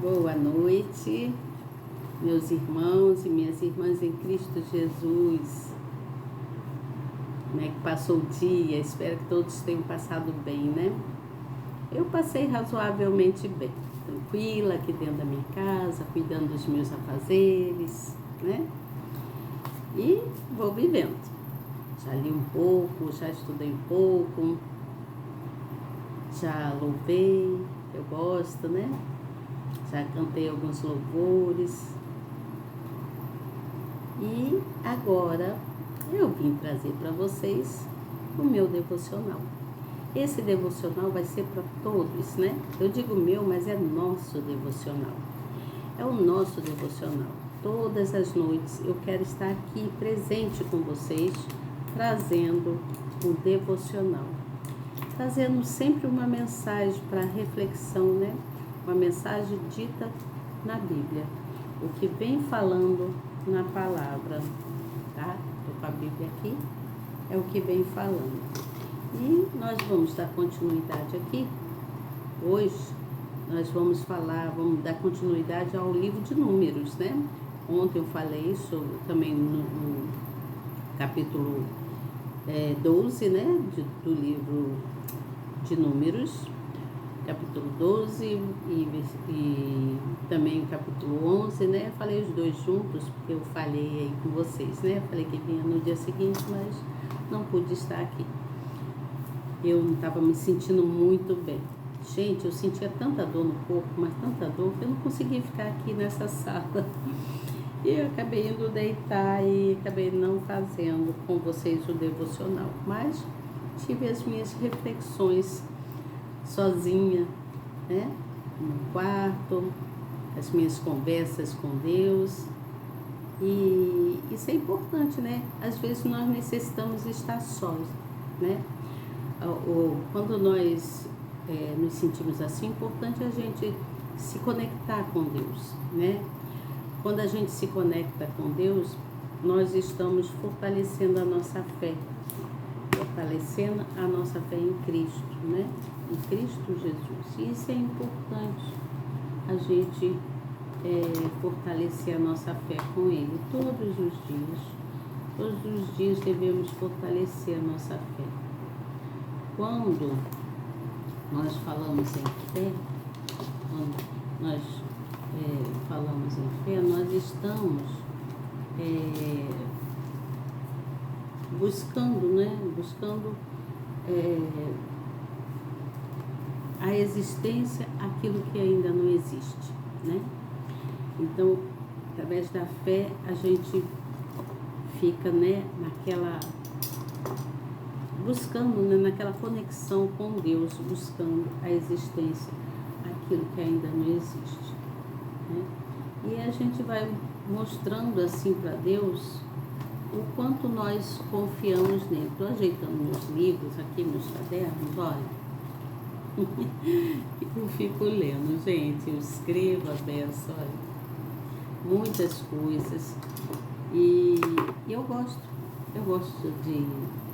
Boa noite, meus irmãos e minhas irmãs em Cristo Jesus. Como é que passou o dia? Espero que todos tenham passado bem, né? Eu passei razoavelmente bem, tranquila aqui dentro da minha casa, cuidando dos meus afazeres, né? E vou vivendo. Já li um pouco, já estudei um pouco, já louvei, eu gosto, né? Já cantei alguns louvores. E agora eu vim trazer para vocês o meu devocional. Esse devocional vai ser para todos, né? Eu digo meu, mas é nosso devocional. É o nosso devocional. Todas as noites eu quero estar aqui presente com vocês, trazendo o devocional. Trazendo sempre uma mensagem para reflexão, né? Uma mensagem dita na Bíblia. O que vem falando na palavra, tá? Estou com a Bíblia aqui, é o que vem falando. E nós vamos dar continuidade aqui. Hoje nós vamos dar continuidade ao livro de Números, né? Ontem eu falei sobre, também no capítulo 12, né? Do livro de Números, capítulo 12 e também o capítulo 11, né? Falei os dois juntos, porque eu falei aí com vocês, né? Falei que vinha no dia seguinte, mas não pude estar aqui. Eu não estava me sentindo muito bem. Gente, eu sentia tanta dor no corpo, mas tanta dor, que eu não conseguia ficar aqui nessa sala. E eu acabei indo deitar e acabei não fazendo com vocês o devocional. Mas tive as minhas reflexões sozinha, né? No quarto, as minhas conversas com Deus. E isso é importante, né? Às vezes nós necessitamos estar sós, né? Quando nós nos sentimos assim, é importante a gente se conectar com Deus, né? Quando a gente se conecta com Deus, nós estamos fortalecendo a nossa fé em Cristo, né? Em Cristo Jesus. E isso é importante, a gente fortalecer a nossa fé com Ele todos os dias. Todos os dias devemos fortalecer a nossa fé. Quando nós falamos em fé, nós estamos buscando, né? Buscando a existência, aquilo que ainda não existe, né? Então, através da fé, a gente fica, né, buscando, né, naquela conexão com Deus, buscando a existência, aquilo que ainda não existe, né? E a gente vai mostrando assim para Deus o quanto nós confiamos nele. Estou ajeitando meus livros aqui, meus cadernos, olha. Eu fico lendo, gente, eu escrevo a beça, olha, muitas coisas. E eu gosto de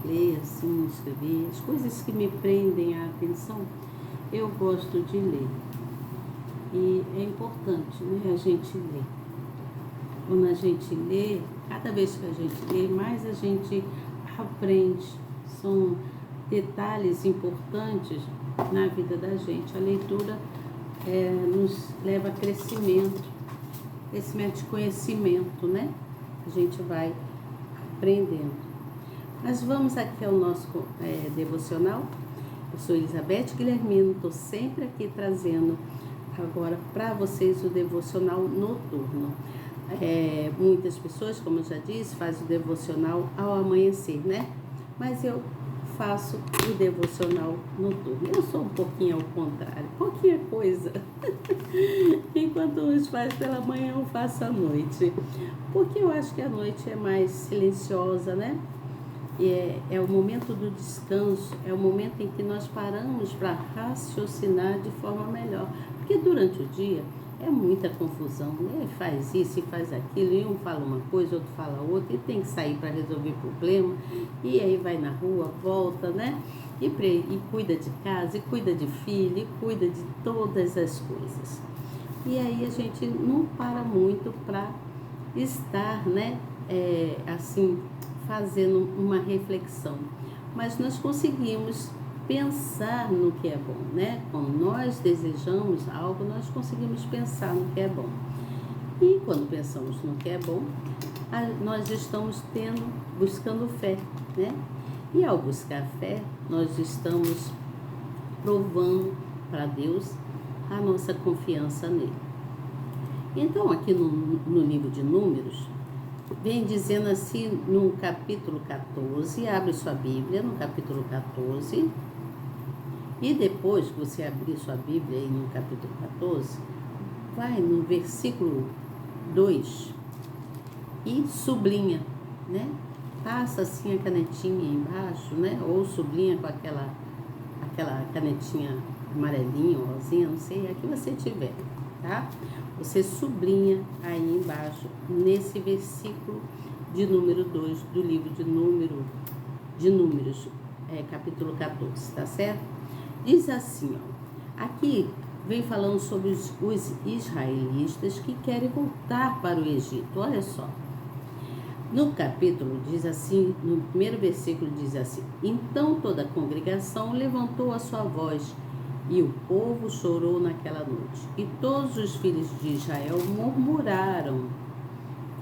ler assim, escrever, as coisas que me prendem a atenção, eu gosto de ler. E é importante, né, a gente ler. Quando a gente lê, cada vez que a gente lê, mais a gente aprende. São detalhes importantes na vida da gente. A leitura nos leva a crescimento de conhecimento, né? A gente vai aprendendo. Mas vamos aqui ao nosso devocional. Eu sou Elizabeth Guilhermino, estou sempre aqui trazendo agora para vocês o devocional noturno. Muitas pessoas, como eu já disse, fazem o devocional ao amanhecer, né? Mas eu faço o devocional noturno. Eu sou um pouquinho ao contrário, pouquinha coisa. Enquanto uns fazem pela manhã, eu faço à noite. Porque eu acho que a noite é mais silenciosa, né? E é o momento do descanso, é o momento em que nós paramos para raciocinar de forma melhor. Porque durante o dia é muita confusão, né? Faz isso e faz aquilo, e um fala uma coisa, outro fala outra, e tem que sair para resolver problema, e aí vai na rua, volta, né? E cuida de casa, e cuida de filho, e cuida de todas as coisas. E aí a gente não para muito para estar, né? Assim, fazendo uma reflexão. Mas nós conseguimos pensar no que é bom, né? Quando nós desejamos algo, nós conseguimos pensar no que é bom. E quando pensamos no que é bom, nós estamos buscando fé, né? E ao buscar fé, nós estamos provando para Deus a nossa confiança nele. Então, aqui no livro de Números, vem dizendo assim no capítulo 14, abre sua Bíblia no capítulo 14, e depois que você abrir sua Bíblia aí no capítulo 14, vai no versículo 2 e sublinha, né? Passa assim a canetinha embaixo, né? Ou sublinha com aquela canetinha amarelinha ou rosinha, não sei, a que você tiver, tá? Você sublinha aí embaixo, nesse versículo de número 2 do livro de Números, capítulo 14, tá certo? Diz assim, ó, aqui vem falando sobre os israelitas que querem voltar para o Egito, olha só. No capítulo diz assim, no primeiro versículo diz assim: então toda a congregação levantou a sua voz e o povo chorou naquela noite. E todos os filhos de Israel murmuraram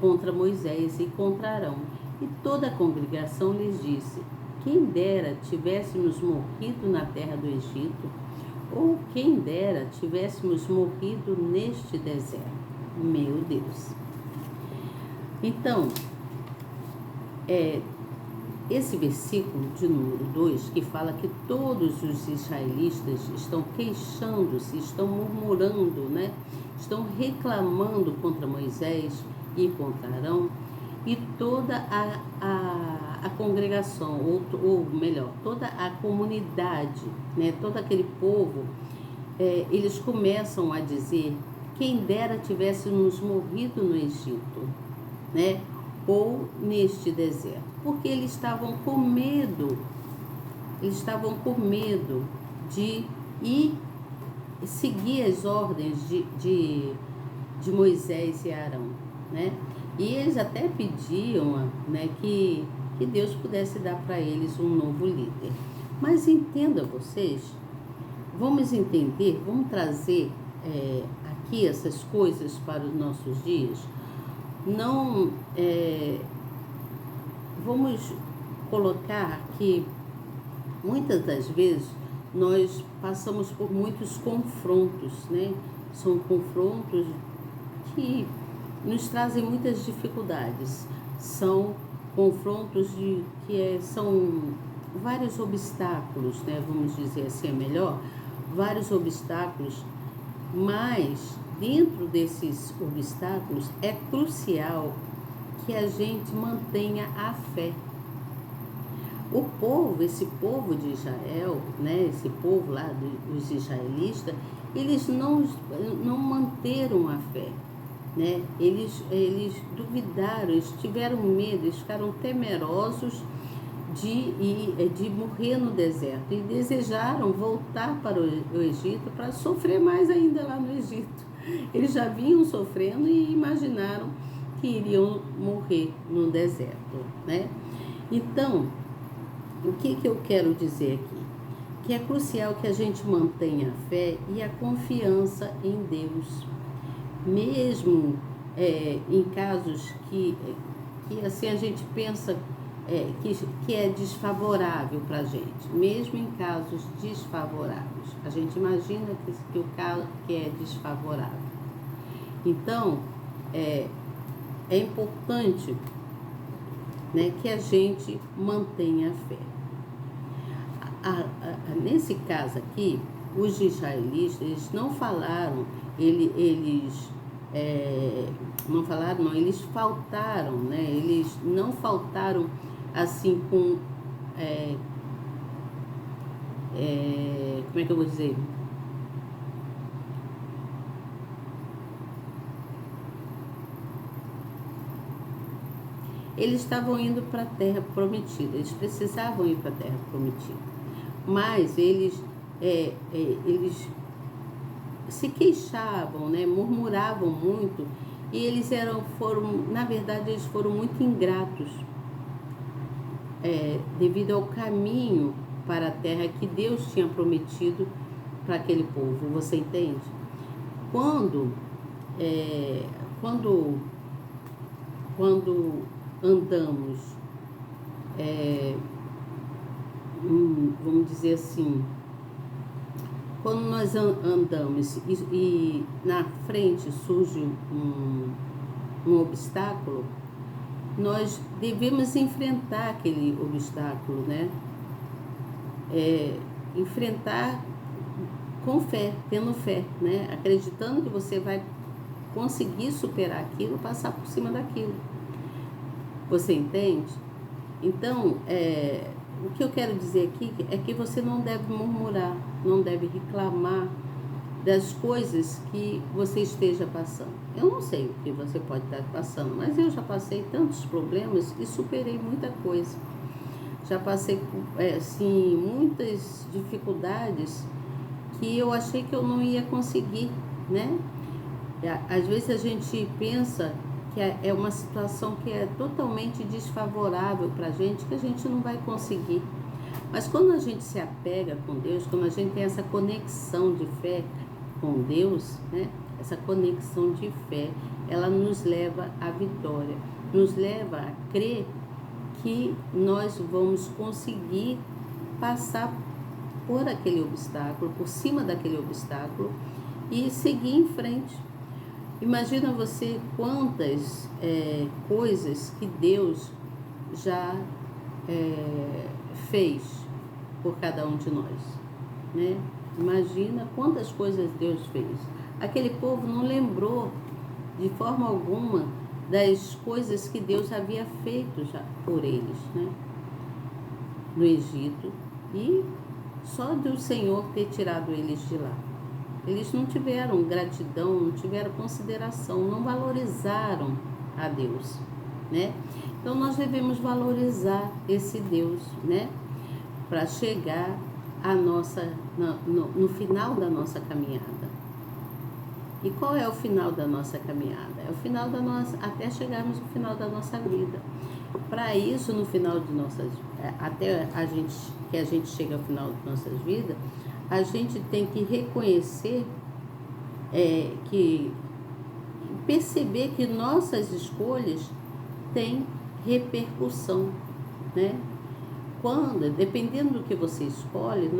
contra Moisés e contra Arão. E toda a congregação lhes disse: quem dera tivéssemos morrido na terra do Egito, ou quem dera tivéssemos morrido neste deserto. Meu Deus! Então, esse versículo de número 2, que fala que todos os israelitas estão queixando-se, estão murmurando, né? Estão reclamando contra Moisés e contra Arão, e toda a congregação, ou melhor, toda a comunidade, né? Todo aquele povo, eles começam a dizer: quem dera tivéssemos morrido no Egito, né? Ou neste deserto, porque eles estavam com medo de ir seguir as ordens de Moisés e Arão, né? E eles até pediam, né, que Deus pudesse dar para eles um novo líder. Mas entenda vocês, vamos entender, vamos trazer aqui essas coisas para os nossos dias. Não, vamos colocar que muitas das vezes nós passamos por muitos confrontos, né? São confrontos que nos trazem muitas dificuldades, são confrontos são vários obstáculos, né? Vamos dizer assim, é melhor, vários obstáculos, mas dentro desses obstáculos é crucial que a gente mantenha a fé. Esse povo de Israel, né, esse povo lá dos israelitas, eles não manteram a fé, né? Eles duvidaram, eles tiveram medo, eles ficaram temerosos de morrer no deserto e desejaram voltar para o Egito para sofrer mais ainda lá no Egito. Eles já vinham sofrendo e imaginaram que iriam morrer no deserto, né? Então, o que eu quero dizer aqui? Que é crucial que a gente mantenha a fé e a confiança em Deus, mesmo em casos que assim a gente pensa que é desfavorável para a gente, mesmo em casos desfavoráveis. A gente imagina que o caso que é desfavorável. Então, é importante, né, que a gente mantenha a fé. Nesse caso aqui, os israelitas, eles não falaram, eles faltaram, né? Eles não faltaram assim com, como é que eu vou dizer? Eles estavam indo para a terra prometida, eles precisavam ir para a terra prometida, mas eles se queixavam, né, murmuravam muito, e na verdade, eles foram muito ingratos, devido ao caminho para a terra que Deus tinha prometido para aquele povo. Você entende? Quando andamos, vamos dizer assim, quando nós andamos e na frente surge um obstáculo, nós devemos enfrentar aquele obstáculo, né? Enfrentar com fé, tendo fé, né? Acreditando que você vai conseguir superar aquilo, passar por cima daquilo. Você entende? Então, o que eu quero dizer aqui é que você não deve murmurar, não deve reclamar das coisas que você esteja passando. Eu não sei o que você pode estar passando, mas eu já passei tantos problemas e superei muita coisa. Já passei assim, muitas dificuldades que eu achei que eu não ia conseguir, né? Às vezes a gente pensa que é uma situação que é totalmente desfavorável para a gente, que a gente não vai conseguir. Mas quando a gente se apega com Deus, quando a gente tem essa conexão de fé com Deus, né? Essa conexão de fé, ela nos leva à vitória, nos leva a crer que nós vamos conseguir passar por aquele obstáculo, por cima daquele obstáculo e seguir em frente. Imagina você quantas coisas que Deus já fez por cada um de nós, né? Imagina quantas coisas Deus fez. Aquele povo não lembrou de forma alguma das coisas que Deus havia feito já por eles, né? No Egito, e só do Senhor ter tirado eles de lá. Eles não tiveram gratidão, não tiveram consideração, não valorizaram a Deus, né? Então nós devemos valorizar esse Deus, né? Para chegar no final da nossa caminhada. E qual é o final da nossa caminhada? É o final até chegarmos no final da nossa vida. Para isso, no final de até que a gente chegue ao final de nossas vidas, a gente tem que reconhecer, perceber que nossas escolhas têm repercussão, né? Dependendo do que você escolhe,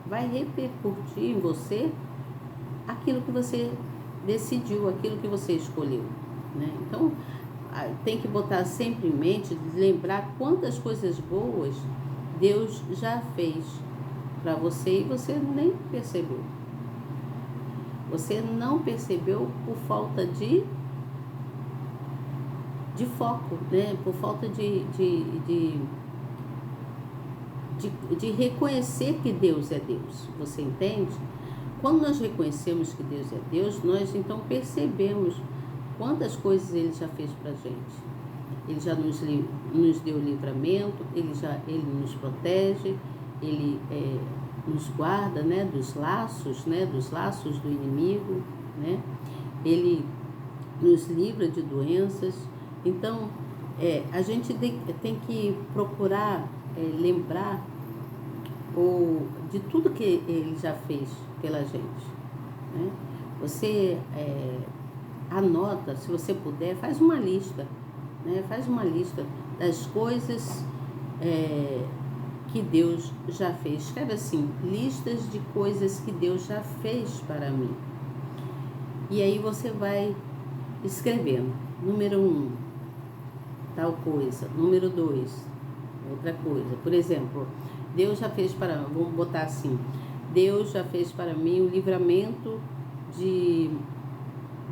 vai repercutir em você aquilo que você decidiu, aquilo que você escolheu, né? Então, tem que botar sempre em mente, lembrar quantas coisas boas Deus já fez para você e você nem percebeu. Você não percebeu por falta de foco, né? Por falta de reconhecer que Deus é Deus. Você entende? Quando nós reconhecemos que Deus é Deus, nós então percebemos quantas coisas Ele já fez para a gente. Ele já nos deu livramento, Ele nos protege, Ele nos guarda, né, dos laços do inimigo, né? Ele nos livra de doenças. Então, a gente tem que procurar lembrar de tudo que Ele já fez pela gente, né? Você anota, se você puder, faz uma lista, né? Faz uma lista das coisas que Deus já fez. Escreve assim, listas de coisas que Deus já fez para mim. E aí você vai escrevendo. Número 1, tal coisa. Número 2, outra coisa. Por exemplo, Deus já fez vamos botar assim, Deus já fez para mim o livramento de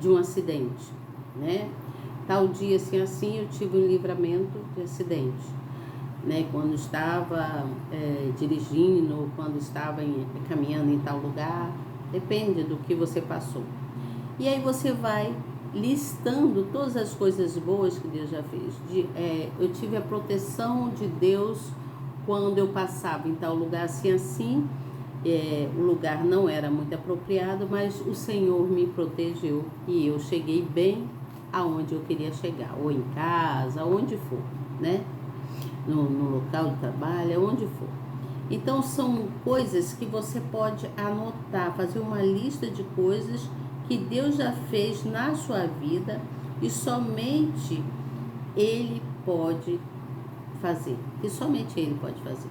um acidente, né? Tal dia assim eu tive um livramento de acidente, né? Quando estava dirigindo, quando estava caminhando em tal lugar, depende do que você passou. E aí você vai listando todas as coisas boas que Deus já fez. Eu tive a proteção de Deus quando eu passava em tal lugar assim, o lugar não era muito apropriado, mas o Senhor me protegeu e eu cheguei bem aonde eu queria chegar, ou em casa, onde for, né? No local de trabalho, onde for. Então são coisas que você pode anotar, fazer uma lista de coisas que Deus já fez na sua vida e somente Ele pode fazer, que somente Ele pode fazer,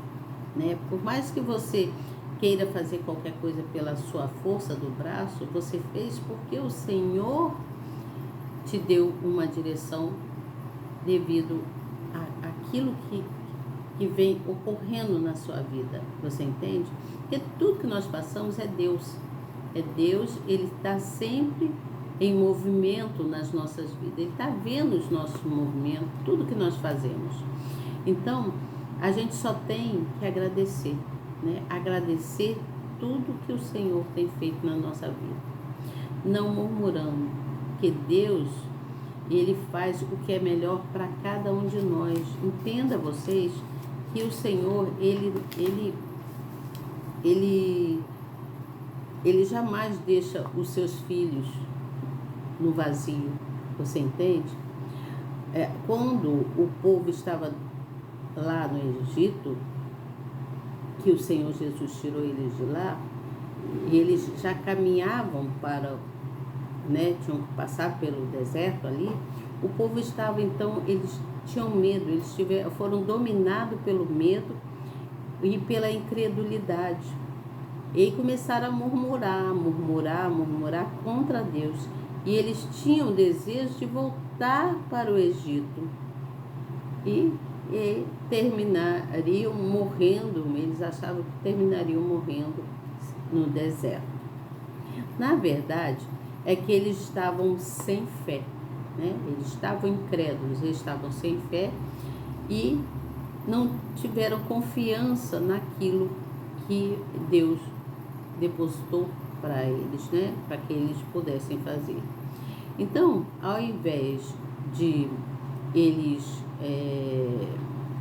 né? Por mais que você queira fazer qualquer coisa pela sua força do braço, você fez porque o Senhor te deu uma direção devido àquilo que vem ocorrendo na sua vida, você entende? Porque tudo que nós passamos é Deus. É Deus, Ele está sempre em movimento nas nossas vidas. Ele está vendo os nossos movimentos, tudo que nós fazemos. Então, a gente só tem que agradecer, né? Agradecer tudo que o Senhor tem feito na nossa vida. Não murmurando, porque Deus, Ele faz o que é melhor para cada um de nós. Entenda vocês que o Senhor, ele jamais deixa os seus filhos no vazio, você entende? Quando o povo estava lá no Egito, que o Senhor Jesus tirou eles de lá, e eles já caminhavam para, né, tinham que passar pelo deserto ali, o povo estava, então, eles tinham medo, foram dominados pelo medo e pela incredulidade. E começaram a murmurar contra Deus. E eles tinham o desejo de voltar para o Egito. E terminariam morrendo, eles achavam que terminariam morrendo no deserto. Na verdade, é que eles estavam sem fé, né? Eles estavam incrédulos, eles estavam sem fé e não tiveram confiança naquilo que Deus depositou para eles, né? Para que eles pudessem fazer. Então, ao invés de eles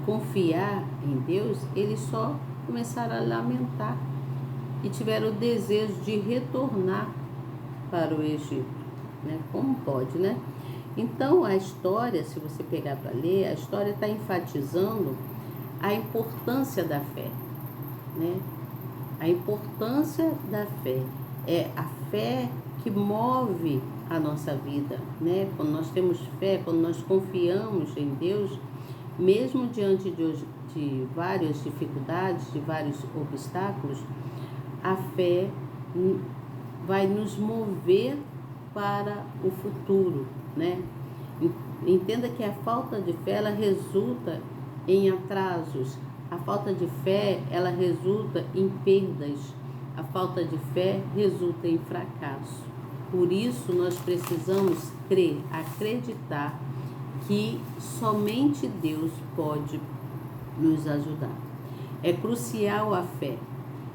confiar em Deus, eles só começaram a lamentar e tiveram o desejo de retornar para o Egito, né? Como pode, né? Então, a história, se você pegar para ler, a história está enfatizando a importância da fé, né? A importância da fé. É a fé que move a nossa vida, né? Quando nós temos fé, quando nós confiamos em Deus, mesmo diante de várias dificuldades, de vários obstáculos, a fé vai nos mover para o futuro, né? Entenda que a falta de fé, ela resulta em atrasos. A falta de fé, ela resulta em perdas. A falta de fé resulta em fracasso. Por isso, nós precisamos crer, acreditar que somente Deus pode nos ajudar. É crucial a fé,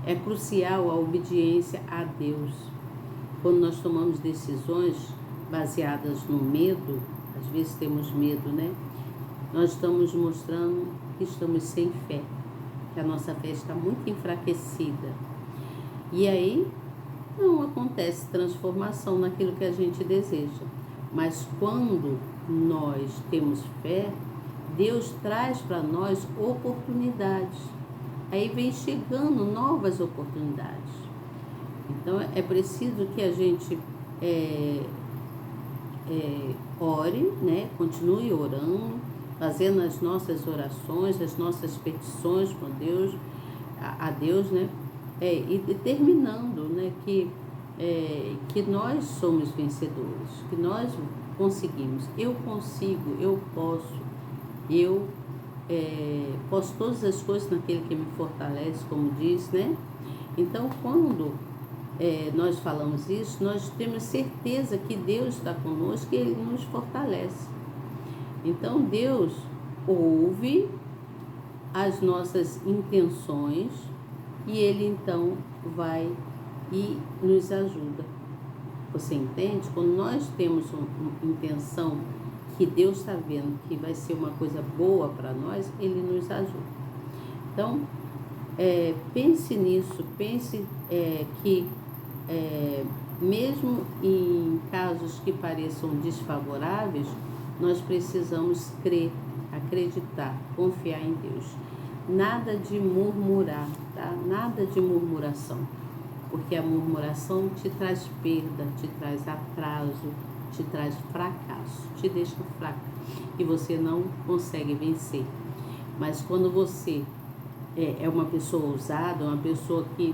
é crucial a obediência a Deus. Quando nós tomamos decisões baseadas no medo, às vezes temos medo, né? Nós estamos mostrando que estamos sem fé, que a nossa fé está muito enfraquecida. E aí não acontece transformação naquilo que a gente deseja. Mas quando nós temos fé, Deus traz para nós oportunidades. Aí vem chegando novas oportunidades. Então é preciso que a gente ore, né? Continue orando, fazendo as nossas orações, as nossas petições com Deus, a Deus, né? E determinando, né, que nós somos vencedores, que nós conseguimos. Eu consigo, eu posso, posso todas as coisas naquele que me fortalece, como diz, né? Então, quando nós falamos isso, nós temos certeza que Deus está conosco e Ele nos fortalece. Então, Deus ouve as nossas intenções e Ele, então, vai e nos ajuda. Você entende? Quando nós temos uma intenção que Deus está vendo que vai ser uma coisa boa para nós, Ele nos ajuda. Então, pense nisso, pense que mesmo em casos que pareçam desfavoráveis, nós precisamos crer, acreditar, confiar em Deus. Nada de murmurar, tá? Nada de murmuração, porque a murmuração te traz perda, te traz atraso, te traz fracasso, te deixa fraco e você não consegue vencer. Mas quando você é uma pessoa ousada, uma pessoa que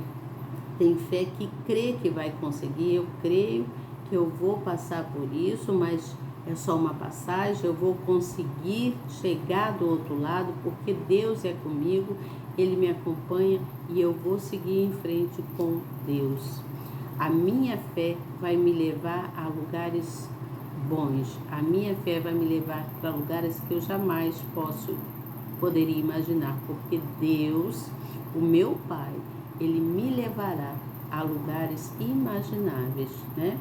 tem fé, que crê que vai conseguir, eu creio que eu vou passar por isso, mas é só uma passagem, eu vou conseguir chegar do outro lado, porque Deus é comigo, Ele me acompanha e eu vou seguir em frente com Deus. A minha fé vai me levar a lugares bons, a minha fé vai me levar para lugares que eu jamais poderia imaginar, porque Deus, o meu Pai, Ele me levará a lugares imagináveis, né?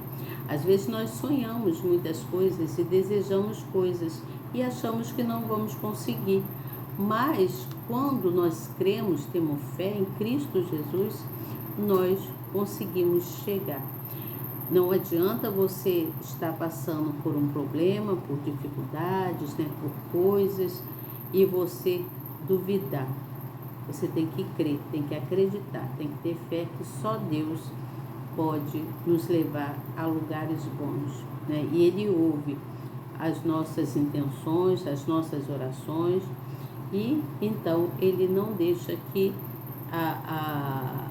Às vezes nós sonhamos muitas coisas e desejamos coisas e achamos que não vamos conseguir, mas quando nós cremos, temos fé em Cristo Jesus, nós conseguimos chegar. Não adianta você estar passando por um problema, por dificuldades, né, por coisas, e você duvidar. Você tem que crer, tem que acreditar, tem que ter fé que só Deus pode nos levar a lugares bons, né? E Ele ouve as nossas intenções, as nossas orações, e então Ele não deixa que a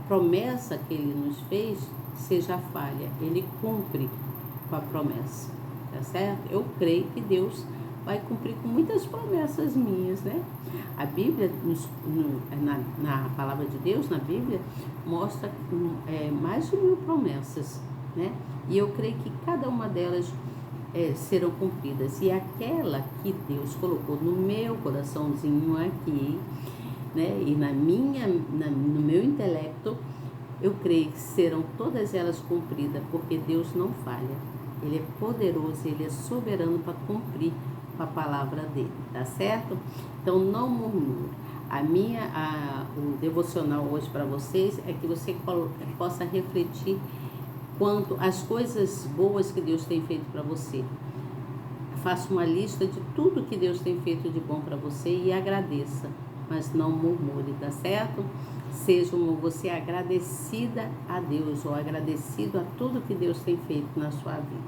promessa que Ele nos fez seja falha. Ele cumpre com a promessa, tá certo? Eu creio que Deus vai cumprir com muitas promessas minhas, né? A Bíblia, na palavra de Deus, na Bíblia, mostra mais de 1000 promessas, né? E eu creio que cada uma delas serão cumpridas. E aquela que Deus colocou no meu coraçãozinho aqui, né? E no meu intelecto, eu creio que serão todas elas cumpridas, porque Deus não falha. Ele é poderoso, Ele é soberano para cumprir a palavra dele, tá certo? Então não murmure. O devocional hoje para vocês é que você possa refletir quanto às coisas boas que Deus tem feito para você. Faça uma lista de tudo que Deus tem feito de bom para você e agradeça, mas não murmure, tá certo? Seja você agradecida a Deus ou agradecido a tudo que Deus tem feito na sua vida.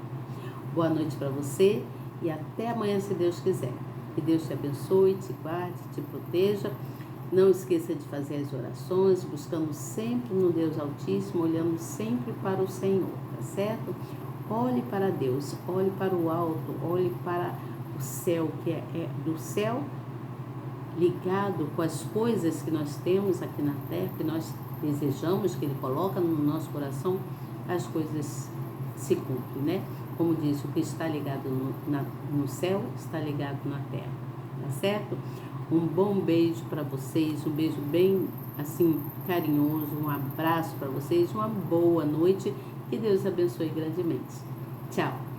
Boa noite para você. E até amanhã, se Deus quiser. Que Deus te abençoe, te guarde, te proteja. Não esqueça de fazer as orações, buscando sempre no Deus Altíssimo, olhando sempre para o Senhor, tá certo? Olhe para Deus, olhe para o alto, olhe para o céu, que é do céu ligado com as coisas que nós temos aqui na terra, que nós desejamos, que Ele coloca no nosso coração, as coisas se cumprem, né? Como diz, o que está ligado no céu está ligado na terra, tá certo? Um bom beijo para vocês, um beijo bem assim carinhoso, um abraço para vocês, uma boa noite, que Deus abençoe grandemente. Tchau!